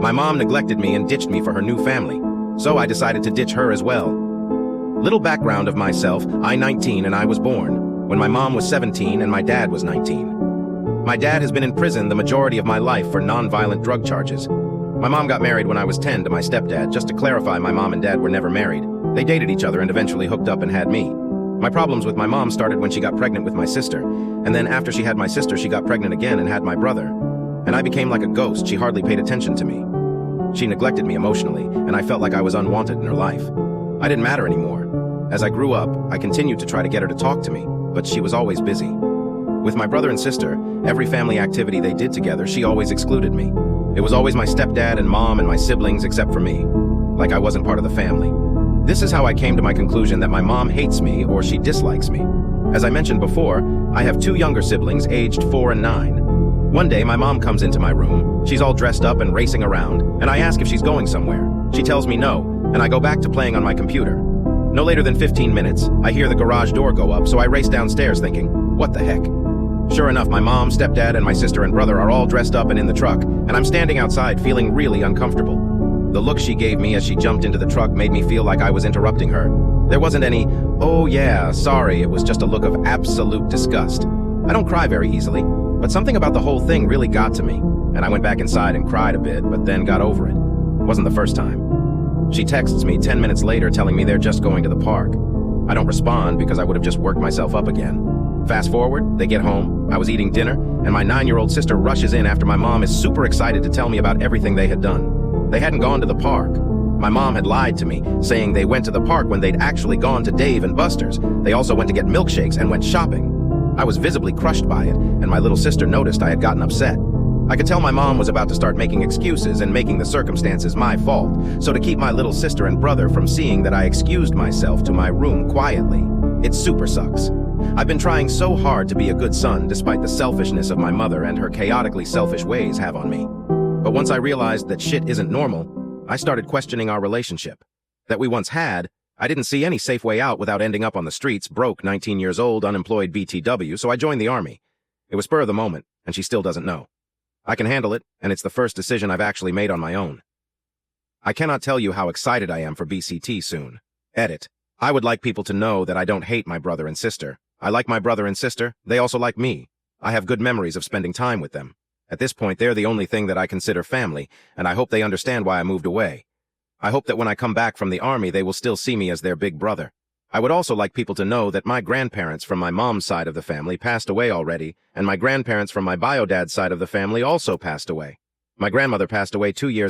My mom neglected me and ditched me for her new family, so I decided to ditch her as well. Little background of myself, I'm 19 and I was born when my mom was 17 and my dad was 19. My dad has been in prison the majority of my life for non-violent drug charges. My mom got married when I was 10 to my stepdad. Just to clarify, my mom and dad were never married. They dated each other and eventually hooked up and had me. My problems with my mom started when she got pregnant with my sister, and then after she had my sister, she got pregnant again and had my brother. And I became like a ghost. She hardly paid attention to me. She neglected me emotionally, and I felt like I was unwanted in her life. I didn't matter anymore. As I grew up, I continued to try to get her to talk to me, but she was always busy. With my brother and sister, every family activity they did together, she always excluded me. It was always my stepdad and mom and my siblings except for me, like I wasn't part of the family. This is how I came to my conclusion that my mom hates me or she dislikes me. As I mentioned before, I have two younger siblings aged 4 and 9. One day my mom comes into my room, she's all dressed up and racing around, and I ask if she's going somewhere. She tells me no, and I go back to playing on my computer. No later than 15 minutes, I hear the garage door go up, so I race downstairs thinking, what the heck? Sure enough, my mom, stepdad, and my sister and brother are all dressed up and in the truck, and I'm standing outside feeling really uncomfortable. The look she gave me as she jumped into the truck made me feel like I was interrupting her. There wasn't any, oh yeah, sorry, it was just a look of absolute disgust. I don't cry very easily, but something about the whole thing really got to me, and I went back inside and cried a bit, but then got over it. It wasn't the first time. She texts me 10 minutes later telling me they're just going to the park. I don't respond because I would have just worked myself up again. Fast forward, they get home, I was eating dinner, and my 9-year-old sister rushes in after my mom is super excited to tell me about everything they had done. They hadn't gone to the park. My mom had lied to me, saying they went to the park when they'd actually gone to Dave and Buster's. They also went to get milkshakes and went shopping. I was visibly crushed by it, and my little sister noticed I had gotten upset. I could tell my mom was about to start making excuses and making the circumstances my fault, so to keep my little sister and brother from seeing that I excused myself to my room quietly. It super sucks. I've been trying so hard to be a good son despite the selfishness of my mother and her chaotically selfish ways have on me. But once I realized that shit isn't normal, I started questioning our relationship. That we once had, I didn't see any safe way out without ending up on the streets, broke, 19 years old, unemployed BTW, so I joined the army. It was spur of the moment, and she still doesn't know. I can handle it, and it's the first decision I've actually made on my own. I cannot tell you how excited I am for BCT soon. Edit. I would like people to know that I don't hate my brother and sister. I like my brother and sister. They also like me. I have good memories of spending time with them. At this point, they're the only thing that I consider family, and I hope they understand why I moved away. I hope that when I come back from the army, they will still see me as their big brother. I would also like people to know that my grandparents from my mom's side of the family passed away already, and my grandparents from my bio-dad's side of the family also passed away. My grandmother passed away 2 years